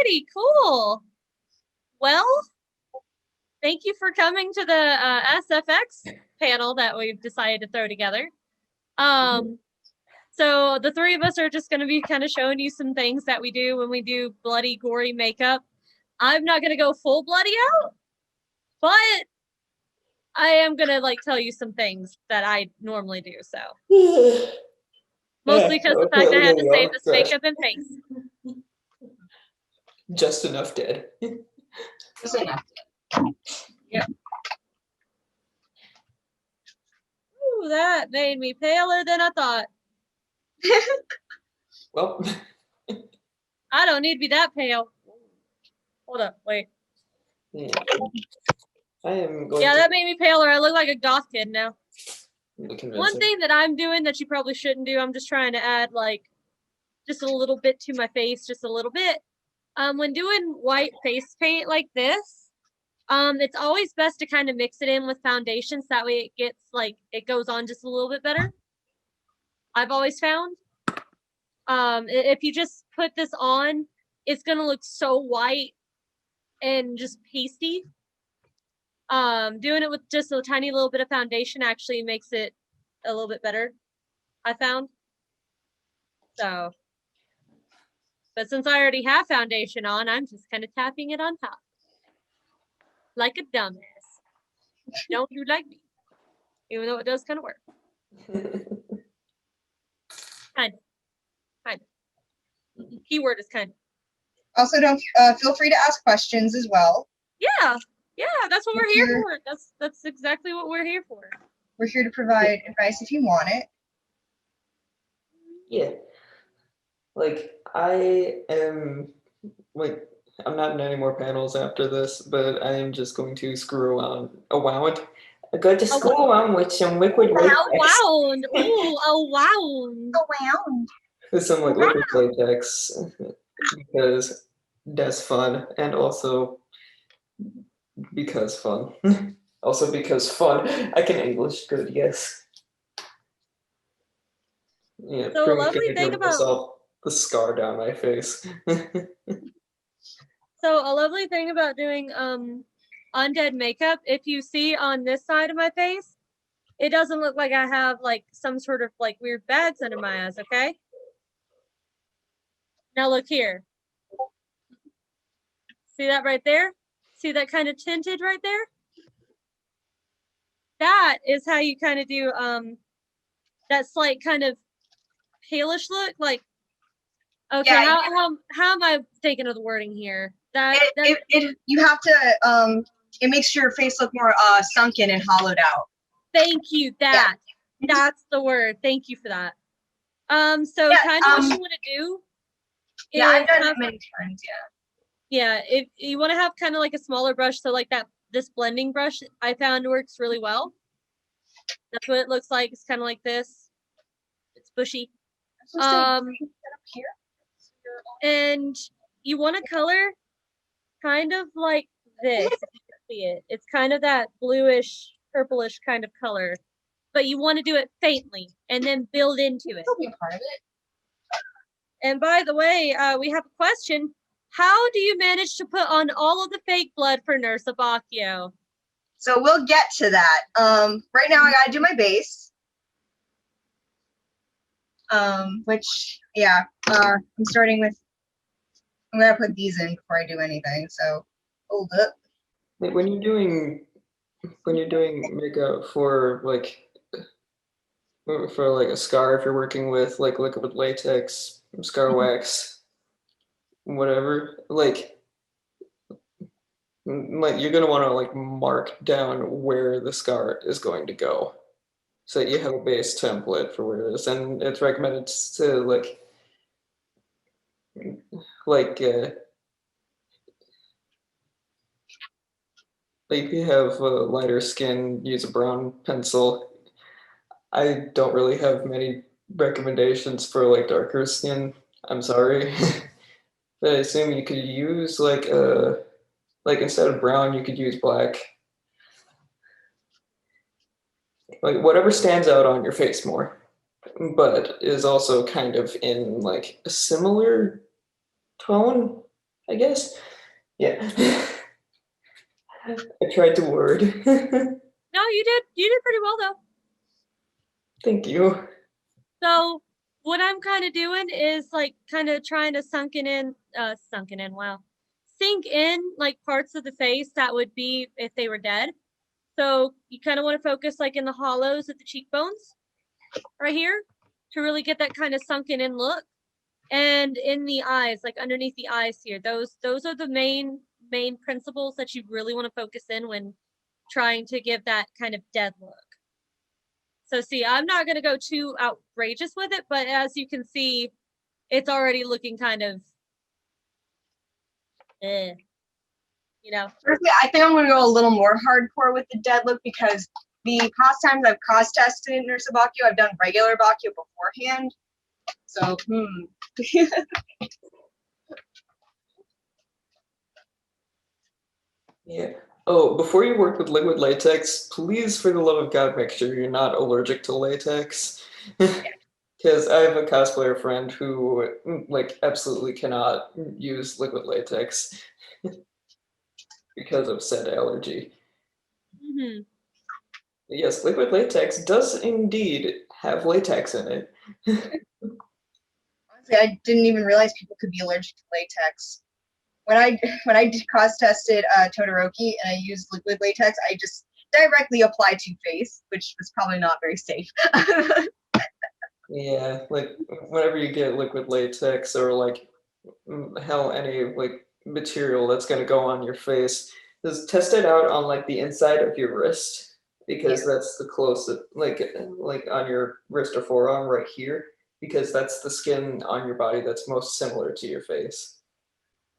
Alrighty, cool. Well, thank you for coming to the SFX panel that we've decided to throw together. So the three of us are just going to be kind of showing you some things that we do when we do bloody, gory makeup. I'm not going to go full bloody out, but I am going to like tell you some things that I normally do. So mostly because the fact I had to save this makeup and face. Just enough dead. Just enough. Yep. Ooh, that made me paler than I thought. Well, I don't need to be that pale. Hold up, wait. I am going that made me paler. I look like a goth kid now. to One thing that I'm doing that you probably shouldn't do, I'm just trying to add like just a little bit to my face, just a little bit. When doing white face paint like this, it's always best to kind of mix it in with foundations. That way it gets like, it goes on just a little bit better. I've always found. If you just put this on, it's gonna look so white and just pasty. Doing it with just a tiny little bit of foundation actually makes it a little bit better, I found. So, but since I already have foundation on, I'm just kind of tapping it on top. Like a dumbass. Don't you like me? Even though it does kind of work. Kind of. Kind of. Keyword is kind of. Also, don't feel free to ask questions as well. Yeah. Yeah, that's what we're here for. That's exactly what we're here for. We're here to provide advice if you want it. Yeah. Like, I am, like, I'm not in any more panels after this, but I am just going to screw around. I'm going to screw around with some liquid latex. Wound. Ooh, a wound. With some like liquid latex, because that's fun, and also because fun. Also because fun. I can English good, yes. Yeah, So pretty a much lovely gonna thing give about myself the scar down my face. So a lovely thing about doing undead makeup, if you see on this side of my face, it doesn't look like I have like some sort of like weird bags under my eyes, okay? Now look here. See that right there? See that kind of tinted right there? That is how you kind of do that slight kind of palish look. Like, okay, yeah, how am I thinking of the wording here? You have to it makes your face look more sunken and hollowed out. Thank you. That's the word. Thank you for that. So yeah, kind of what you want to do. Yeah, I've done it many times. Yeah, if you want to have kind of like a smaller brush, so like this blending brush I found works really well. That's what it looks like. It's kind of like this. It's bushy. And you want to color kind of like this, if you can see it. It's kind of that bluish, purplish kind of color, but you want to do it faintly and then build into it. That'll be a part of it. And by the way, we have a question. How do you manage to put on all of the fake blood for Nurse Abacchio? So we'll get to that. Right now I gotta do my base. Which, yeah, I'm starting with, I'm gonna put these in before I do anything, so hold up. When you're doing makeup for like a scar, if you're working with like liquid latex, scar wax, whatever, like you're gonna want to like mark down where the scar is going to go, so that you have a base template for where it is, and it's recommended to like if you have lighter skin, use a brown pencil. I don't really have many recommendations for like darker skin. I'm sorry. But I assume you could use like instead of brown, you could use black. Like whatever stands out on your face more, but is also kind of in like a similar tone. I guess. Yeah. I tried to word. No, you did pretty well though. Thank you. So what I'm kind of doing is like kind of trying to sink in, wow. Sink in like parts of the face that would be if they were dead. So you kind of want to focus like in the hollows of the cheekbones right here to really get that kind of sunken in look. And in the eyes, like underneath the eyes here, those are the main principles that you really want to focus in when trying to give that kind of dead look. So see, I'm not going to go too outrageous with it, but as you can see, it's already looking kind of, you know. Personally, I think I'm going to go a little more hardcore with the dead look because the past times I've cos tested in Nurse Bakio, I've done regular Bakio beforehand. So, Yeah. Oh, before you work with liquid latex, please, for the love of God, make sure you're not allergic to latex. Because I have a cosplayer friend who, like, absolutely cannot use liquid latex because of said allergy. Mm-hmm. Yes, liquid latex does indeed have latex in it. honestly, I didn't even realize people could be allergic to latex. When I cos tested Todoroki and I used liquid latex, I just directly applied to face, which was probably not very safe. Yeah, like whenever you get liquid latex or like hell any like material that's gonna go on your face, just test it out on like the inside of your wrist because that's the closest, like on your wrist or forearm right here, because that's the skin on your body that's most similar to your face.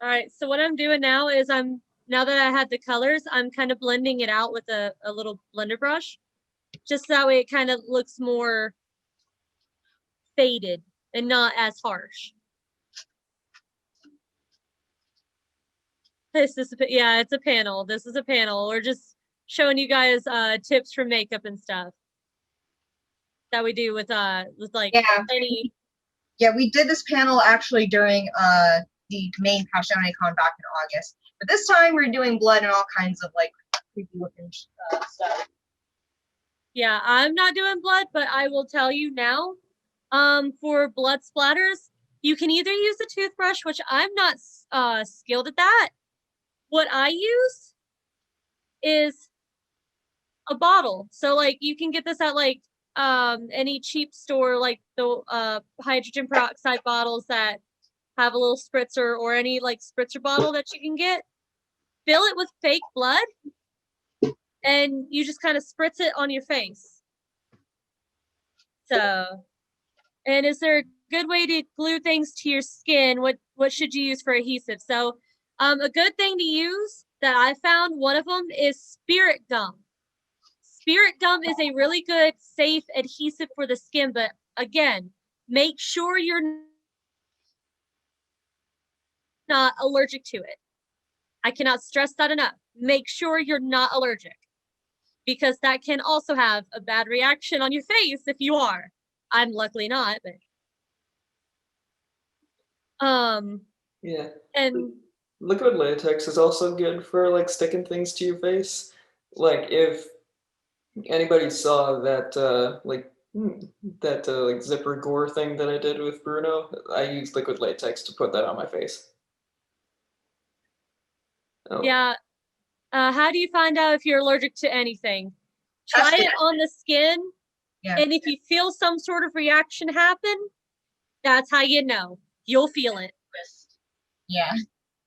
All right, so what I'm doing now is now that I had the colors, I'm kind of blending it out with a little blender brush, just that way it kind of looks more faded and not as harsh. This is, yeah, it's a panel. This is a panel. We're just showing you guys tips for makeup and stuff that we do with like any. Yeah, we did this panel actually during the main Passione con back in August. But this time we're doing blood and all kinds of like creepy looking stuff. Yeah, I'm not doing blood, but I will tell you now, for blood splatters, you can either use a toothbrush, which I'm not skilled at that. What I use is a bottle. So like you can get this at like any cheap store, like the hydrogen peroxide bottles that have a little spritzer, or any like spritzer bottle that you can get. Fill it with fake blood and you just kind of spritz it on your face. So, and is there a good way to glue things to your skin? What should you use for adhesive? So a good thing to use that I found, one of them is spirit gum. Spirit gum is a really good, safe adhesive for the skin, but again, make sure you're not allergic to it. I cannot stress that enough. Make sure you're not allergic, because that can also have a bad reaction on your face if you are. I'm luckily not, but Yeah. and Liquid latex is also good for like sticking things to your face. Like if anybody saw that like zipper gore thing that I did with Bruno, I used liquid latex to put that on my face. Oh. yeah, how do you find out if you're allergic to anything? Try it on the skin, and if you feel some sort of reaction happen, that's how you know. You'll feel it. Yeah.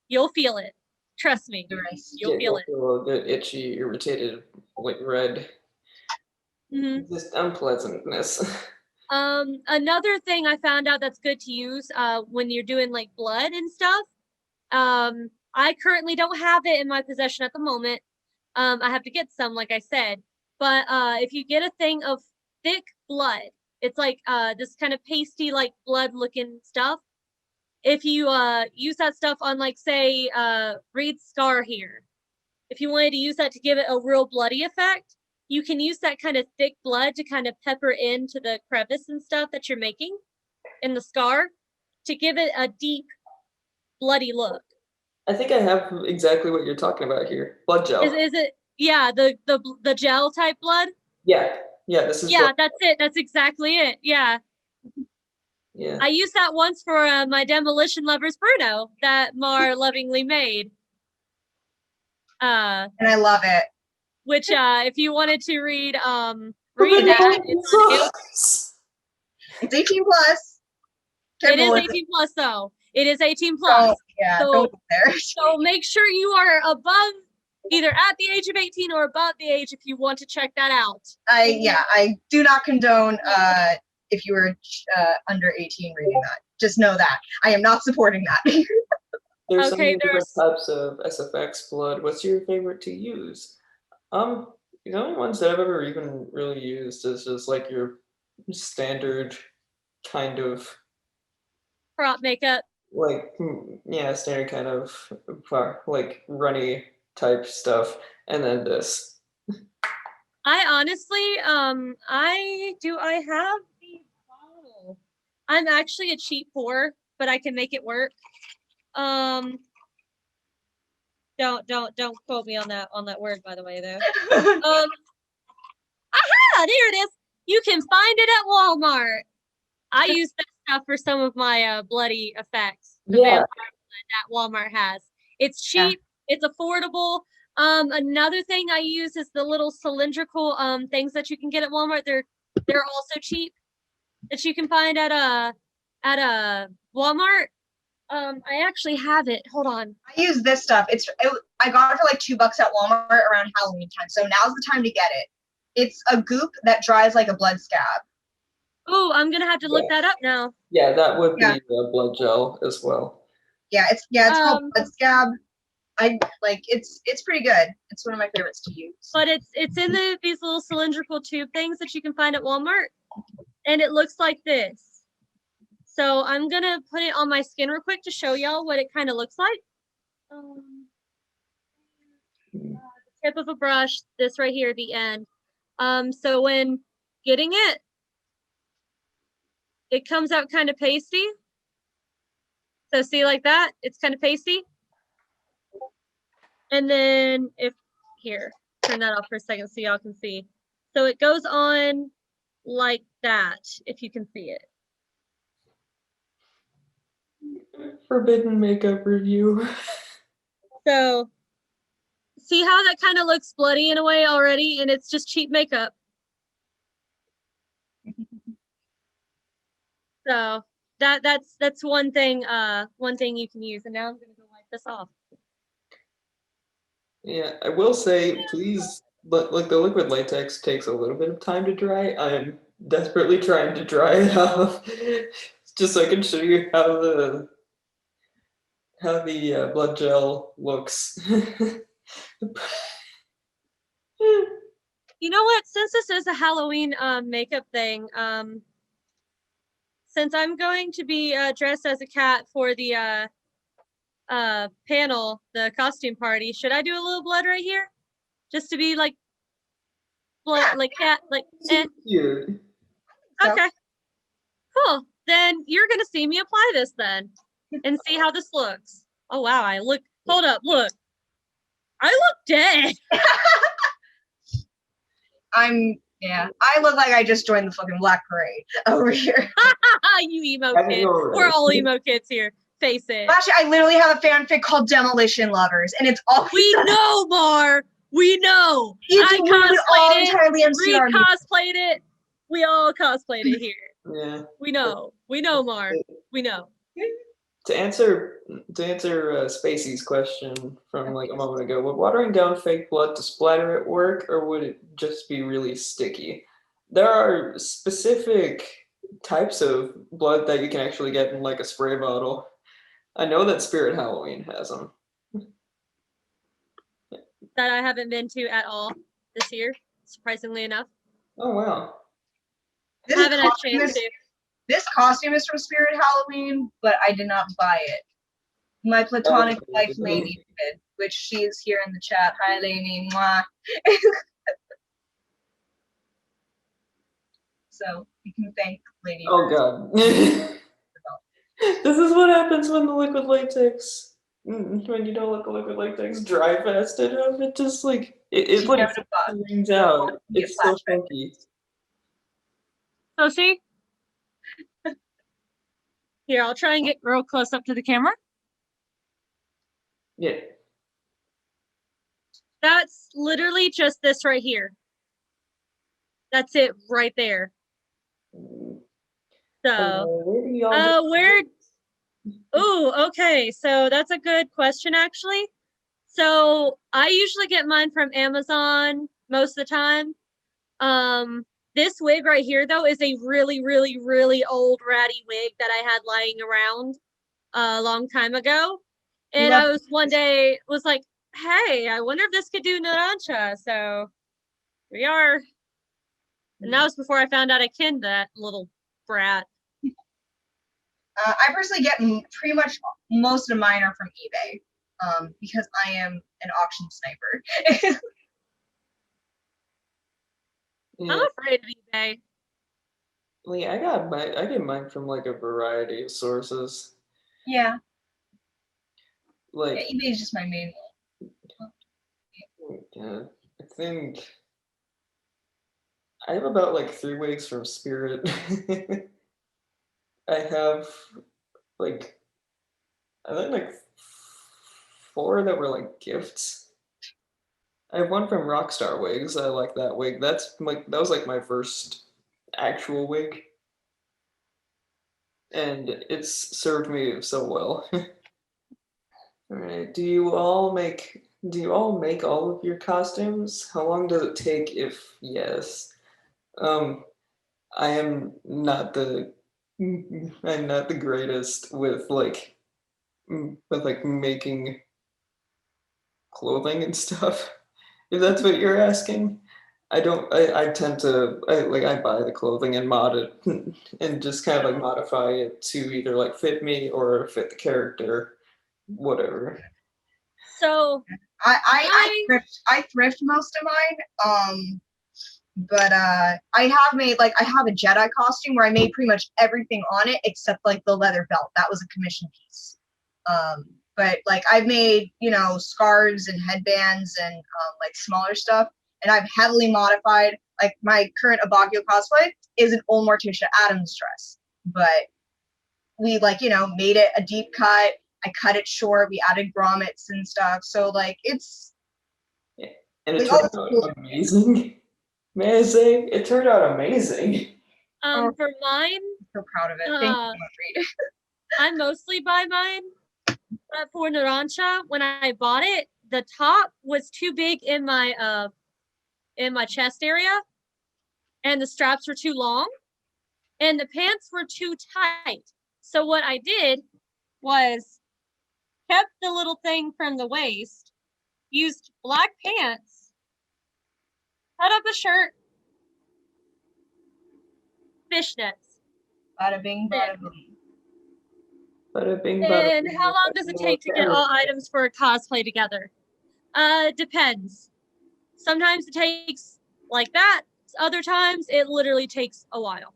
You'll feel it. Trust me. You'll feel it. Feel a bit itchy, irritated, like red. Just unpleasantness. Another thing I found out that's good to use when you're doing like blood and stuff. I currently don't have it in my possession at the moment. I have to get some, like I said. But if you get a thing of thick blood, it's like this kind of pasty, like blood looking stuff. If you use that stuff on, like, say, Reed's scar here, if you wanted to use that to give it a real bloody effect, you can use that kind of thick blood to kind of pepper into the crevice and stuff that you're making in the scar to give it a deep, bloody look. I think I have exactly what you're talking about here. Blood gel. Is it? Yeah, the gel type blood. Yeah, yeah. This is. Yeah, Blood. that's it. That's exactly it. Yeah. Yeah. I used that once for my demolition lovers Bruno that Mar lovingly made. And I love it. Which if you wanted to read that, it's on It's 18 plus. It is Careful with 18 plus though. It is 18 plus. yeah, So, don't go there. so make sure you are above, either at the age of 18 or above the age if you want to check that out. I do not condone if you were under 18 reading that. Just know that. I am not supporting that. There's so many different types of SFX blood. What's your favorite to use? The only ones that I've ever even really used is just like your standard kind of prop makeup. Like, yeah, standard kind of like runny type stuff, and then this. I honestly, I have the bottle. I'm actually a cheap whore, but I can make it work. Don't quote me on that word, by the way, though. Aha, there it is. You can find it at Walmart. I use that stuff for some of my bloody effects. The vampire that Walmart has. It's cheap. Yeah. It's affordable. Another thing I use is the little cylindrical things that you can get at Walmart. They're also cheap that you can find at Walmart. I actually have it. Hold on. I use this stuff. I got it for like $2 at Walmart around Halloween time. So now's the time to get it. It's a goop that dries like a blood scab. Oh, I'm gonna have to look that up now. Yeah, that would be blood gel as well. Yeah, it's called blood scab. It's pretty good. It's one of my favorites to use. But it's in these little cylindrical tube things that you can find at Walmart, and it looks like this. So I'm gonna put it on my skin real quick to show y'all what it kind of looks like. The tip of a brush, this right here at the end. So when getting it, it comes out kind of pasty. So see like that, it's kind of pasty. And then here, turn that off for a second so y'all can see. So it goes on like that, if you can see it. Forbidden makeup review. So see how that kind of looks bloody in a way already, and it's just cheap makeup. So that's one thing you can use. And now I'm gonna go wipe this off. Yeah, I will say, please, like the liquid latex takes a little bit of time to dry. I'm desperately trying to dry it off, just so I can show you how the blood gel looks. You know what? Since this is a Halloween makeup thing, since I'm going to be dressed as a cat for the panel, the costume party, should I do a little blood right here, just to be like blood, like cat, like Cute. Okay, cool. Then you're gonna see me apply this then, and see how this looks. Oh wow, hold up, look, I look dead. I look like I just joined the fucking Black Parade over here. You emo kid. We're all emo kids here. Face it. Actually, I literally have a fanfic called Demolition Lovers, and it's all we know, Mar. We know. I cosplayed it. Reed cosplayed it. We all cosplayed it here. Yeah. We know. We know, Mar. We know. To answer Spacey's question from like a moment ago, would watering down fake blood to splatter at work, or would it just be really sticky? There are specific types of blood that you can actually get in like a spray bottle. I know that Spirit Halloween has them. That I haven't been to at all this year, surprisingly enough. Oh wow. Haven't had a chance to. This costume is from Spirit Halloween, but I did not buy it. My platonic wife, Lainey, did, which she is here in the chat. Hi, Lainey. Mwah. So you can thank Lainey. Oh god. This is what happens when the liquid latex when you don't look at liquid latex dry fast enough, it just like it She like found a bug. screams out. Get It's so flashback. funky. So see? Here, I'll try and get real close up to the camera. Yeah. That's literally just this right here. That's it right there. So, Where do y'all where? Ooh, okay. So that's a good question, actually. So I usually get mine from Amazon most of the time. This wig right here, though, is a really, really, really old ratty wig that I had lying around a long time ago. And I was one day was like, hey, I wonder if this could do Narancha. So we are. And that was before I found out I kinned that little brat. I personally get pretty much most of mine are from eBay, because I am an auction sniper. Yeah. I'm afraid of eBay. Like I get mine from like a variety of sources. Yeah, Like eBay is just my main yeah, I think I have about like 3 weeks from Spirit. I have like I think like 4 that were like gifts. I have one from Rockstar Wigs. I like that wig. That's like that was like my first actual wig, and it's served me so well. All right. Do you all make all of your costumes? How long does it take if yes? Um, I am not the I'm not the greatest with like making clothing and stuff. If that's what you're asking. I tend to I buy the clothing and mod it and just kind of like modify it to either like fit me or fit the character, whatever. So I thrift most of mine. But I have a Jedi costume where I made pretty much everything on it except like the leather belt. That was a commission piece. But like I've made, scarves and headbands and like smaller stuff, and I've heavily modified. Like my current Abagio cosplay is an old Morticia Adams dress, but we made it a deep cut. I cut it short. We added grommets and stuff. So like it's And it like all turned this out cool. amazing. May I say, it turned out amazing. for mine, I'm so proud of it. Thank you so much, Reed. I mostly buy mine. But for Narancha, when I bought it, the top was too big in my chest area, and the straps were too long, and the pants were too tight. So what I did was kept the little thing from the waist, used black pants, cut up a shirt, fishnets. Bada bing, bada boom. Bada bing, bada And boom, how long does it take to get all items for a cosplay together? Depends. Sometimes it takes like that. Other times it literally takes a while.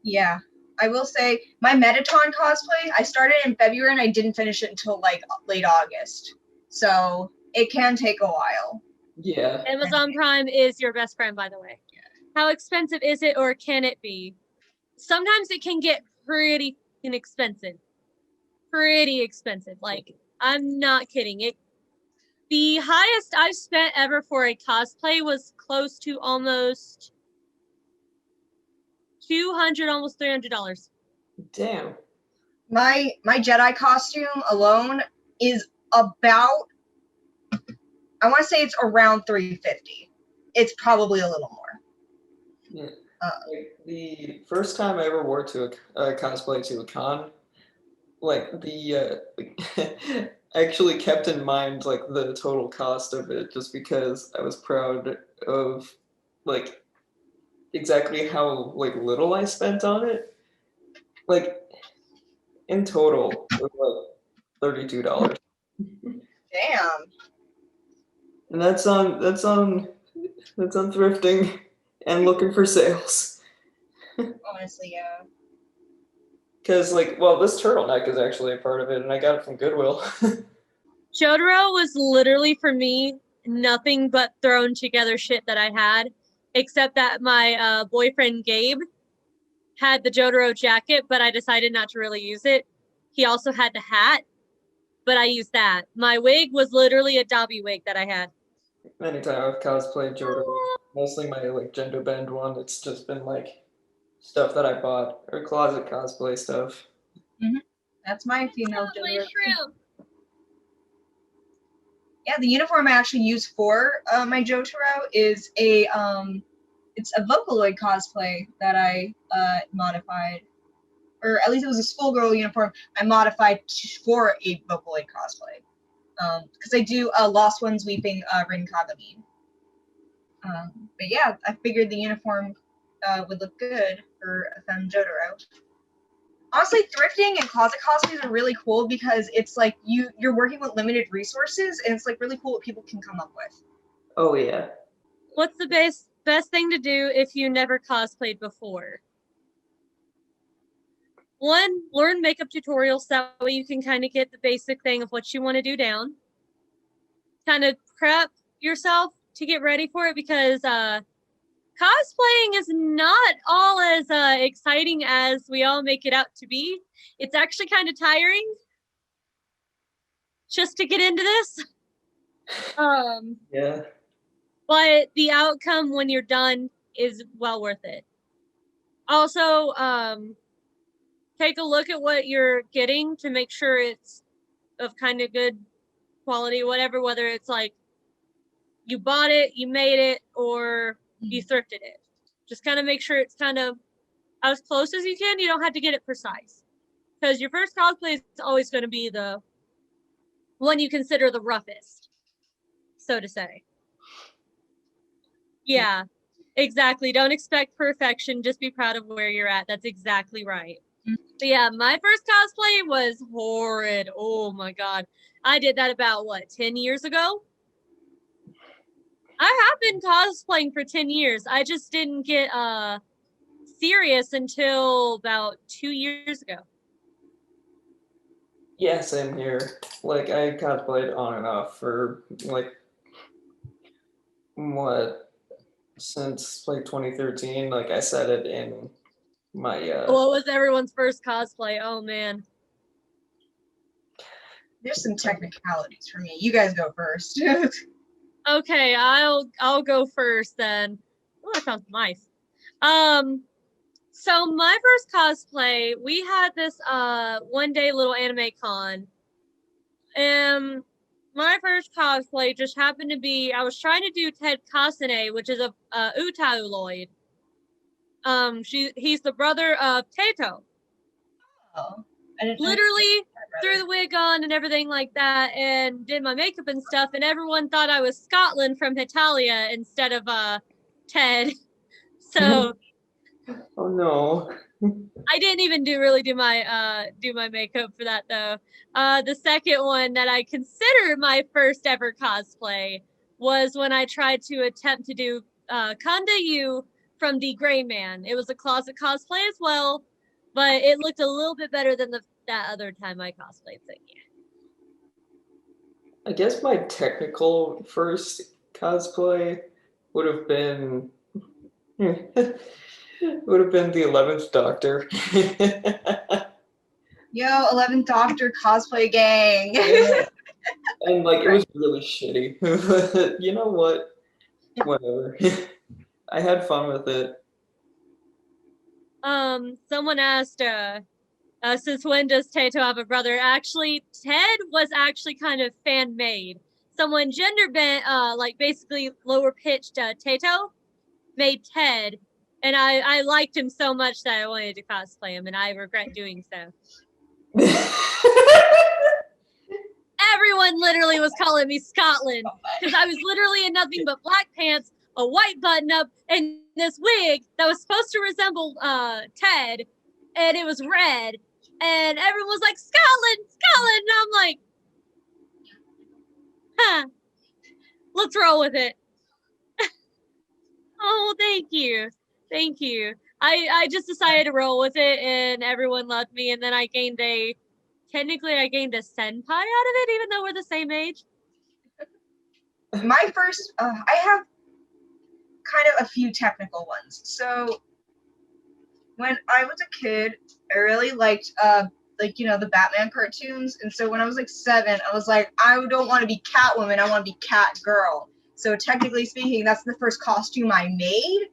Yeah, I will say my Metaton cosplay, I started in February and I didn't finish it until like late August. So it can take a while. Yeah. Amazon Prime is your best friend, by the way. How expensive is it, or can it be? Sometimes it can get pretty inexpensive. Pretty expensive. Like, I'm not kidding. The highest I've spent ever for a cosplay was close to almost $200, almost $300. Damn. My Jedi costume alone is about, I want to say it's around $350. It's probably a little more. Yeah. Like the first time I ever wore to a cosplay to a con, like the I actually kept in mind like the total cost of it just because I was proud of like exactly how like little I spent on it. Like in total, it was like $32. Damn. And that's on thrifting and looking for sales. Honestly, yeah. Because, like, well, this turtleneck is actually a part of it, and I got it from Goodwill. Jotaro was literally for me nothing but thrown together shit that I had, except that my boyfriend Gabe had the Jotaro jacket, but I decided not to really use it. He also had the hat, but I used that. My wig was literally a Dobby wig that I had. Anytime I've cosplayed Jotaro, mostly my like gender bend one, it's just been like stuff that I bought or closet cosplay stuff. That's my female Oh, my Jotaro. shrimp. Yeah, the uniform I actually use for my Jotaro is it's a Vocaloid cosplay that I modified, or at least it was a schoolgirl uniform I modified for a Vocaloid cosplay. Because I do Lost Ones Weeping Rin Kagami. But yeah, I figured the uniform would look good for a femme Jotaro. Honestly, thrifting and closet cosplays are really cool because it's like you're working with limited resources, and it's like really cool what people can come up with. Oh yeah. What's the best thing to do if you never cosplayed before? One, learn makeup tutorials, that way you can kind of get the basic thing of what you want to do down. Kind of prep yourself to get ready for it, because cosplaying is not all as exciting as we all make it out to be. It's actually kind of tiring just to get into this. Yeah. But the outcome when you're done is well worth it. Also, take a look at what you're getting to make sure it's of kind of good quality, whatever, whether it's like you bought it, you made it, or you thrifted it. Just kind of make sure it's kind of as close as you can. You don't have to get it precise, because your first cosplay is always going to be the one you consider the roughest, so to say. Yeah, exactly. Don't expect perfection. Just be proud of where you're at. That's exactly right. But yeah, my first cosplay was horrid. Oh my god. I did that about, what, 10 years ago? I have been cosplaying for 10 years. I just didn't get serious until about 2 years ago. Yeah, same here. Like I cosplayed on and off for like what, since like 2013. Like I said it in my What was everyone's first cosplay? Oh man. There's some technicalities for me. You guys go first. Okay, I'll go first then. Oh, that sounds nice. So my first cosplay, we had this one day little anime con. And my first cosplay just happened to be, I was trying to do Ted Kasane, which is a Utauloid. He's the brother of Tato. Oh, I didn't know Literally threw the wig on and everything like that, and did my makeup and stuff, and everyone thought I was Scotland from Hitalia instead of Ted. So oh no. I didn't even do my makeup for that though. The second one that I consider my first ever cosplay was when I tried to attempt to do Kanda Yu from The Gray Man. It was a closet cosplay as well, but it looked a little bit better than that other time I cosplayed. So yeah. I guess my technical first cosplay would have been would have been the 11th Doctor. Yo, 11th Doctor cosplay gang. Yeah. And like it was really shitty. But you know what? Whatever. I had fun with it. Someone asked, since when does Tato have a brother? Actually, Ted was actually kind of fan made. Someone gender bent, like basically lower pitched Tato made Ted, and I liked him so much that I wanted to cosplay him, and I regret doing so. Everyone literally was calling me Scotland because I was literally in nothing but black pants, a white button up, and this wig that was supposed to resemble Ted, and it was red. And everyone was like, Scotland, Scotland. And I'm like, huh, let's roll with it. Oh, thank you. Thank you. I just decided to roll with it, and everyone loved me, and then I gained a senpai out of it, even though we're the same age. My first, I have kind of a few technical ones. So when I was a kid, I really liked like, you know, the Batman cartoons. And so when I was like 7, I was like, I don't want to be Catwoman, I want to be Catgirl. So technically speaking, that's the first costume I made.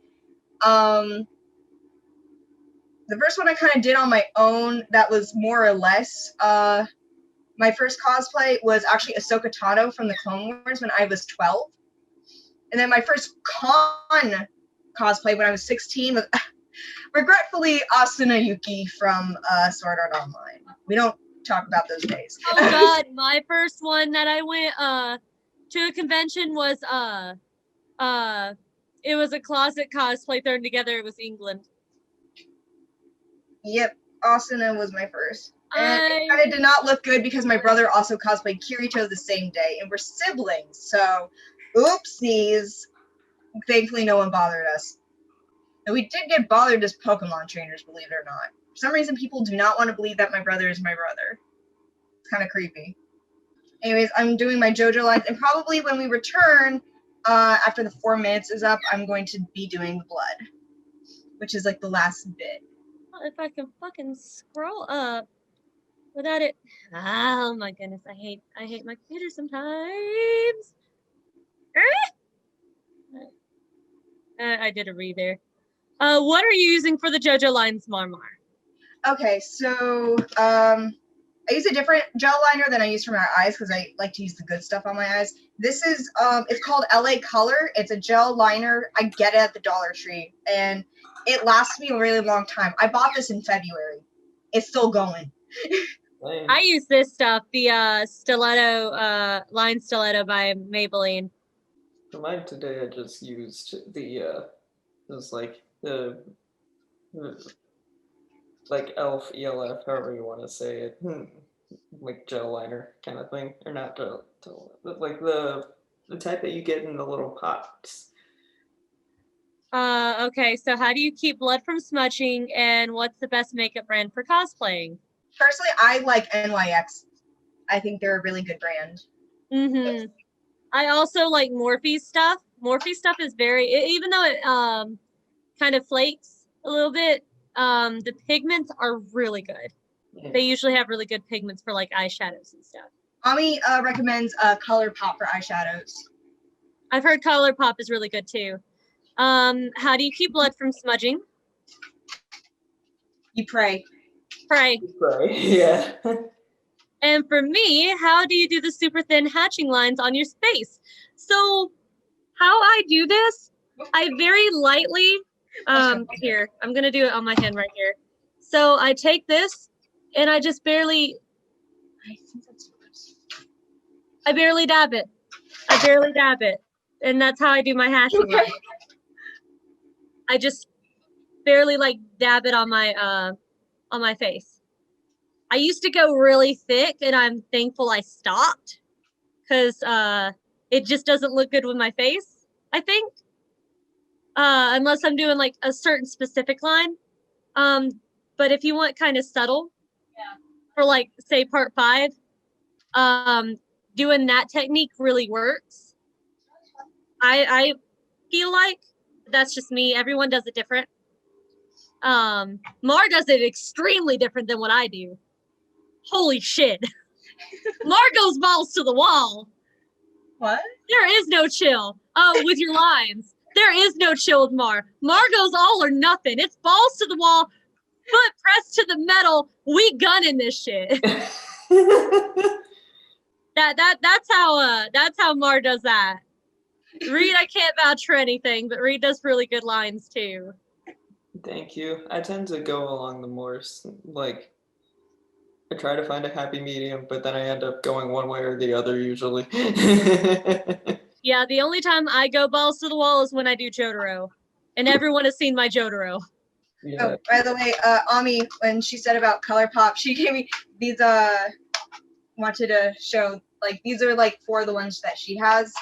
The first one I kind of did on my own that was more or less my first cosplay was actually Ahsoka Tano from the Clone Wars when I was 12. And then my first con cosplay when I was 16 was regretfully Asuna Yuki from Sword Art Online. We don't talk about those days. Oh god, my first one that I went to a convention was it was a closet cosplay thrown together. It was England. Yep, Asuna was my first. And it kind of did not look good because my brother also cosplayed Kirito the same day, and we're siblings, so oopsies. Thankfully, no one bothered us. And we did get bothered as Pokemon trainers, believe it or not. For some reason, people do not want to believe that my brother is my brother. It's kind of creepy. Anyways, I'm doing my JoJo lines, and probably when we return, after the 4 minutes is up, I'm going to be doing the blood, which is like the last bit. If I can fucking scroll up without it. Oh my goodness, I hate my computer sometimes. I did a read there. What are you using for the JoJo lines, Marmar? Okay, so I use a different gel liner than I use for my eyes because I like to use the good stuff on my eyes. This is it's called LA Color. It's a gel liner. I get it at the Dollar Tree, and it lasts me a really long time. I bought this in February. It's still going. I use this stuff, the stiletto line stiletto by Maybelline. For mine today, I just used the just like the like ELF, ELF, however you want to say it, like gel liner kind of thing, or not gel, but like the type that you get in the little pots. Okay, so how do you keep blood from smudging, and what's the best makeup brand for cosplaying? Personally, I like NYX. I think they're a really good brand. Mm-hmm. I also like Morphe stuff. Morphe stuff is very, even though it kind of flakes a little bit, the pigments are really good. They usually have really good pigments for like eyeshadows and stuff. Ami recommends ColourPop for eyeshadows. I've heard ColourPop is really good too. How do you keep blood from smudging? You pray. Pray. Right, yeah. And for me, how do you do the super thin hatching lines on your face? So how I do this, I very lightly, here, I'm going to do it on my hand right here. So I take this and I just barely, I barely dab it. I barely dab it. And that's how I do my hatching line. I just barely like dab it on my face. I used to go really thick, and I'm thankful I stopped because it just doesn't look good with my face, I think. Unless I'm doing like a certain specific line. But if you want kind of subtle, for like say part 5, doing that technique really works. I feel like that's just me. Everyone does it different. Mar does it extremely different than what I do. Holy shit. Mar goes balls to the wall. What? There is no chill. Oh, with your lines. There is no chill with Mar. Mar goes all or nothing. It's balls to the wall, foot pressed to the metal. We gunning this shit. That's how Mar does that. Reed, I can't vouch for anything, but Reed does really good lines too. Thank you. I tend to go along the more like I try to find a happy medium, but then I end up going one way or the other usually. Yeah, the only time I go balls to the wall is when I do Jotaro. And everyone has seen my Jotaro. Yeah. Oh, by the way, Ami, when she said about ColourPop, she gave me these, wanted to show, like, these are, like, 4 of the ones that she has.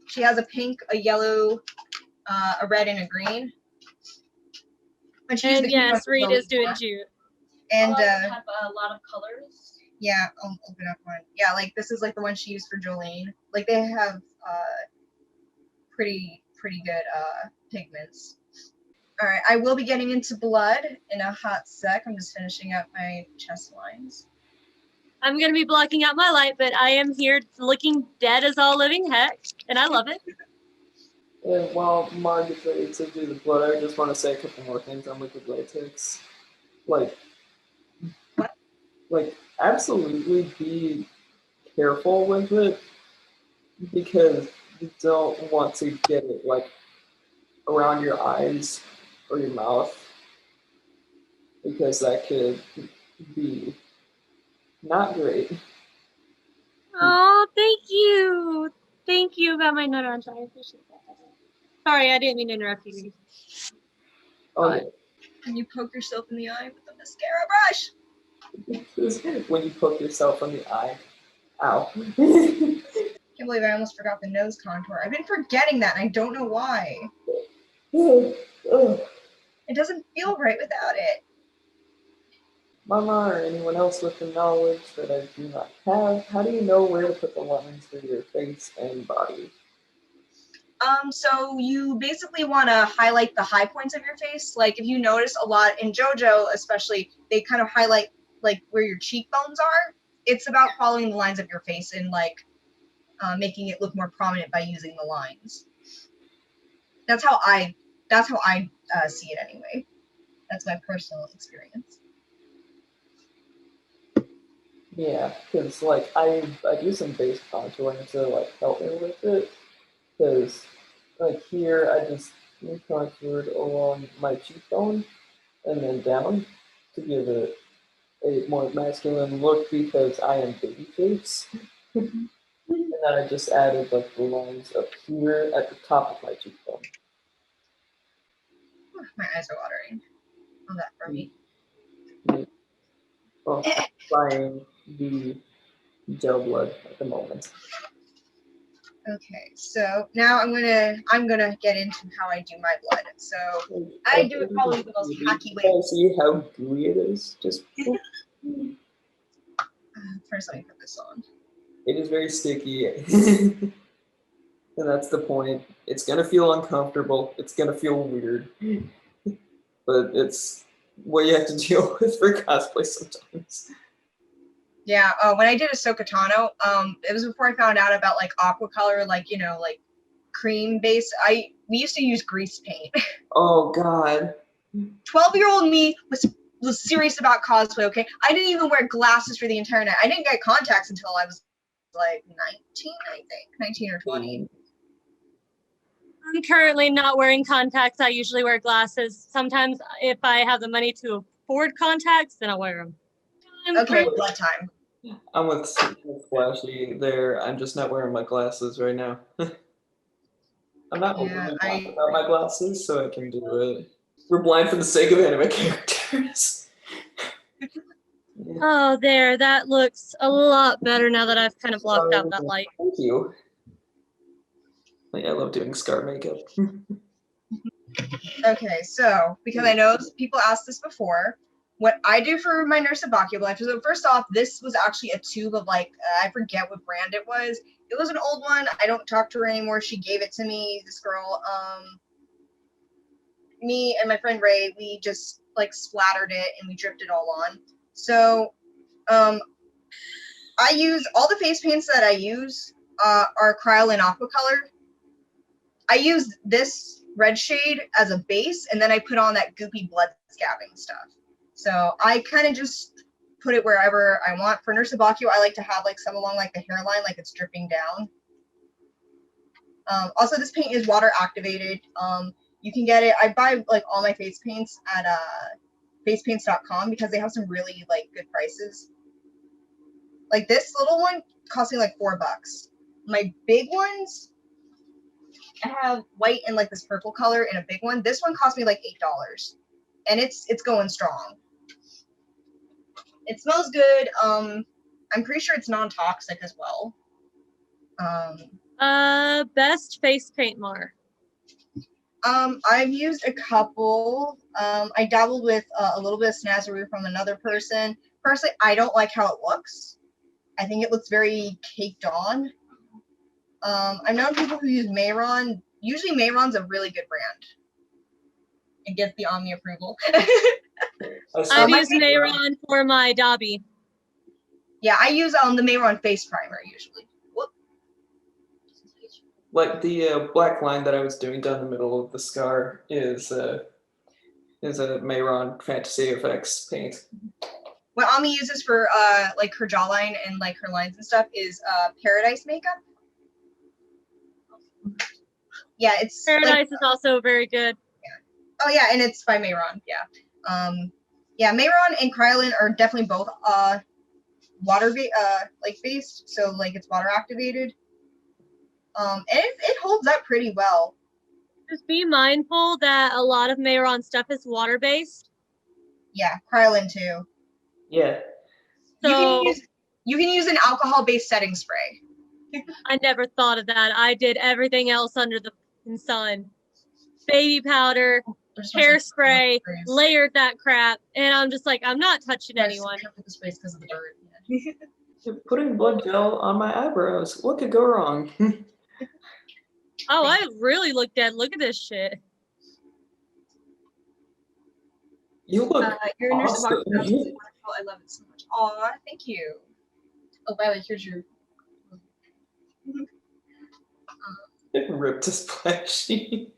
She has a pink, a yellow, a red, and a green. When she used And the heat yes, bump Reed with is doing Lolita. jute. And have a lot of colors. yeah, I'll open up one. Yeah, like this is like the one she used for Jolene. Like they have pretty good pigments. All right, I will be getting into blood in a hot sec. I'm just finishing up my chest lines. I'm gonna be blocking out my light, but I am here looking dead as all living heck, and I love it. And while Marg is ready to do the blood, I just want to say a couple more things on liquid latex. Like, What? Like, absolutely be careful with it because you don't want to get it like around your eyes or your mouth because that could be not great. Oh, thank you. Thank you about my nut on. I appreciate that. Sorry, I didn't mean to interrupt you. Okay. Can you poke yourself in the eye with the mascara brush? When you poke yourself in the eye. Ow. Can't believe I almost forgot the nose contour. I've been forgetting that and I don't know why. It doesn't feel right without it. Mama or anyone else with the knowledge that I do not have, how do you know where to put the lines for your face and body? So you basically want to highlight the high points of your face. Like if you notice a lot in JoJo, especially, they kind of highlight like where your cheekbones are. It's about following the lines of your face and like making it look more prominent by using the lines. That's how I see it anyway. That's my personal experience. Yeah, because like I do some base contouring to like help me with it. Because like here I just contoured along my cheekbone and then down to give it a more masculine look because I am babyface. And then I just added like the lines up here at the top of my cheekbone. My eyes are watering. On that for me. Well, I'm applying the gel blood at the moment. Okay, so now I'm gonna get into how I do my blood. So I do it probably the most hacky way. See how gooey it is? Just First, let me put this on. it is very sticky. And that's the point. It's gonna feel uncomfortable. It's gonna feel weird. But it's what you have to deal with for cosplay sometimes. Yeah, when I did Ahsoka Tano, it was before I found out about like aqua color, like like cream base. We used to use grease paint. Oh god. 12-year-old me was serious about cosplay. Okay, I didn't even wear glasses for the entire night. I didn't get contacts until I was like 19, I think, 19 or 20. I'm currently not wearing contacts. I usually wear glasses. Sometimes if I have the money to afford contacts, then I'll wear them. Okay, blood time. I'm with Splashy there. I'm just not wearing my glasses right now. I'm not Yeah, openly about my glasses, so I can do it. We're blind for the sake of anime characters. Yeah. Oh, there. That looks a lot better now that I've kind of blocked out that light. Thank you. I love doing scar makeup. Okay, so because I know people asked this before, what I do for my Nurse Abakia life is, first off, this was actually a tube of like, I forget what brand it was. It was an old one. I don't talk to her anymore. She gave it to me, this girl. Me and my friend Ray, we just like splattered it and we dripped it all on. So I use all the face paints that I use are Kryolan Aqua Color. I use this red shade as a base, and then I put on that goopy blood scabbing stuff. So I kind of just put it wherever I want. For Nurse Abakia, I like to have like some along like the hairline, like it's dripping down. Also, this paint is water activated. You can get it. I buy like all my face paints at facepaints.com because they have some really like good prices. Like this little one cost me like $4. My big ones, I have white and like this purple color in a big one. This one cost me like $8, and it's going strong. It smells good. I'm pretty sure it's non-toxic as well. Best face paint, Mar. I've used a couple. I dabbled with a little bit of Snazaroo from another person. Personally, I don't like how it looks. I think it looks very caked on. I've known people who use Mayron. Usually Mayron's a really good brand. It gets the Omni approval. I've used Mayron for my Dobby. Yeah, I use the Mayron face primer usually. Whoop. Like the black line that I was doing down the middle of the scar is a Mayron Fantasy FX paint. What Ami uses for like her jawline and like her lines and stuff is Paradise makeup. Yeah, it's Paradise like, is also very good. oh yeah, and it's by Mayron. Yeah, yeah, Mayron and Krylon are definitely both water like based, so like it's water activated. And it holds up pretty well. Just be mindful that a lot of Mayron stuff is water based. Yeah, Krylon too. Yeah. So You can use an alcohol based setting spray. I never thought of that. I did everything else under the sun. Baby powder, hairspray, layered that crap, and I'm just like, I'm not touching anyone. This place because of the bird. Putting blood gel on my eyebrows. What could go wrong? Oh, I really look dead. Look at this shit. You look Your nurse awesome. is wonderful. I love it so much. Aw, thank you. Oh, by the way, here's your. Ripped splashy.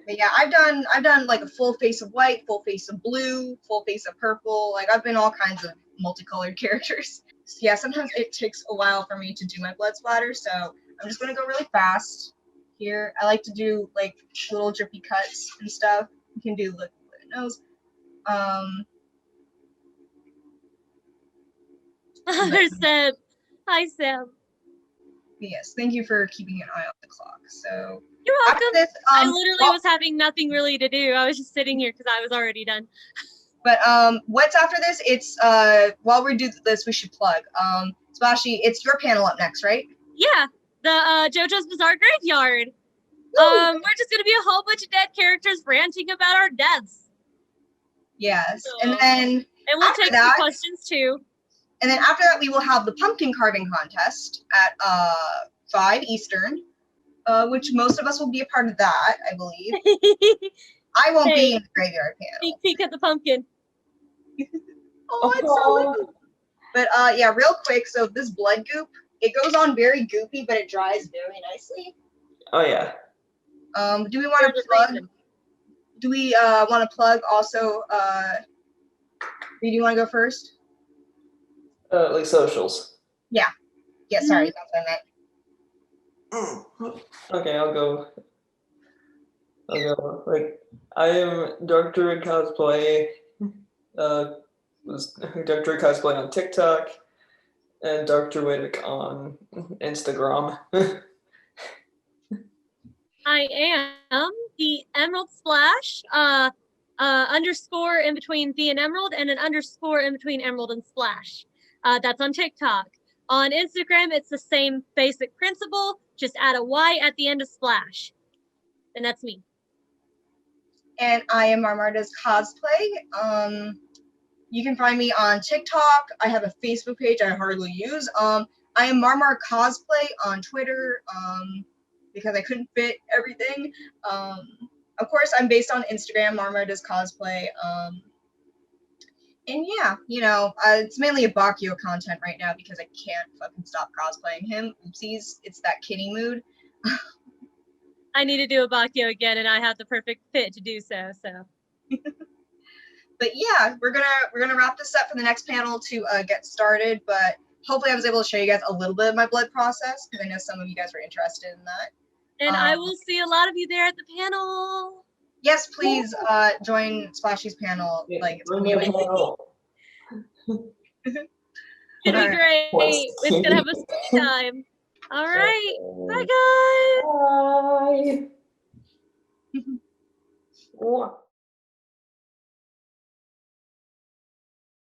But yeah, I've done like a full face of white, full face of blue, full face of purple. Like I've been all kinds of multicolored characters. So yeah, sometimes it takes a while for me to do my blood splatter, so I'm just gonna go really fast here. I like to do like little drippy cuts and stuff. You can do the nose. There's Seb. Hi, Seb. Yes, thank you for keeping an eye on the clock. So You're welcome. this, I literally was having nothing really to do. I was just sitting here because I was already done. But what's after this? It's while we do this, we should plug. Splashy, it's your panel up next, right? Yeah, the JoJo's Bizarre Graveyard. We're just gonna be a whole bunch of dead characters ranting about our deaths. Yes, So, and we'll after take that, some questions too. And then after that, we will have the pumpkin carving contest at 5 Eastern, which most of us will be a part of that, I believe. I won't be in the graveyard panel. Sneak peek at the pumpkin. Oh, it's so good. But yeah, real quick, so this blood goop, it goes on very goopy, but it dries very nicely. Oh yeah. Do we want to plug? Do we want to plug also? Do you want to go first? Like socials. Yeah. Yeah. Sorry, that's what I meant. Okay, I'll go. Like I am DarkDruidCosplay. Was DarkDruidCosplay on TikTok and DarkDruidic on Instagram. I am TheEmeraldSplash. Underscore in between The and Emerald and an underscore in between Emerald and Splash. That's on TikTok. On Instagram, it's the same basic principle. Just add a Y at the end of Splash. And that's me. And I am Marmardoescosplay. You can find me on TikTok. I have a Facebook page I hardly use. I am Marmarcosplay on Twitter because I couldn't fit everything. Of course, I'm based on Instagram, Marmardoescosplay. And yeah, you know, it's mainly a Bakio content right now because I can't fucking stop cosplaying him. Oopsies, it's that kitty mood. I need to do a Bakio again, and I have the perfect fit to do so. But yeah, we're gonna wrap this up for the next panel to get started. But hopefully, I was able to show you guys a little bit of my blood process because I know some of you guys were interested in that. And I will see a lot of you there at the panel. Yes, please join Splashy's panel. Yeah, like it's gonna be amazing. It's gonna be great. It's gonna have a sweet time. All right. Bye, guys. Bye.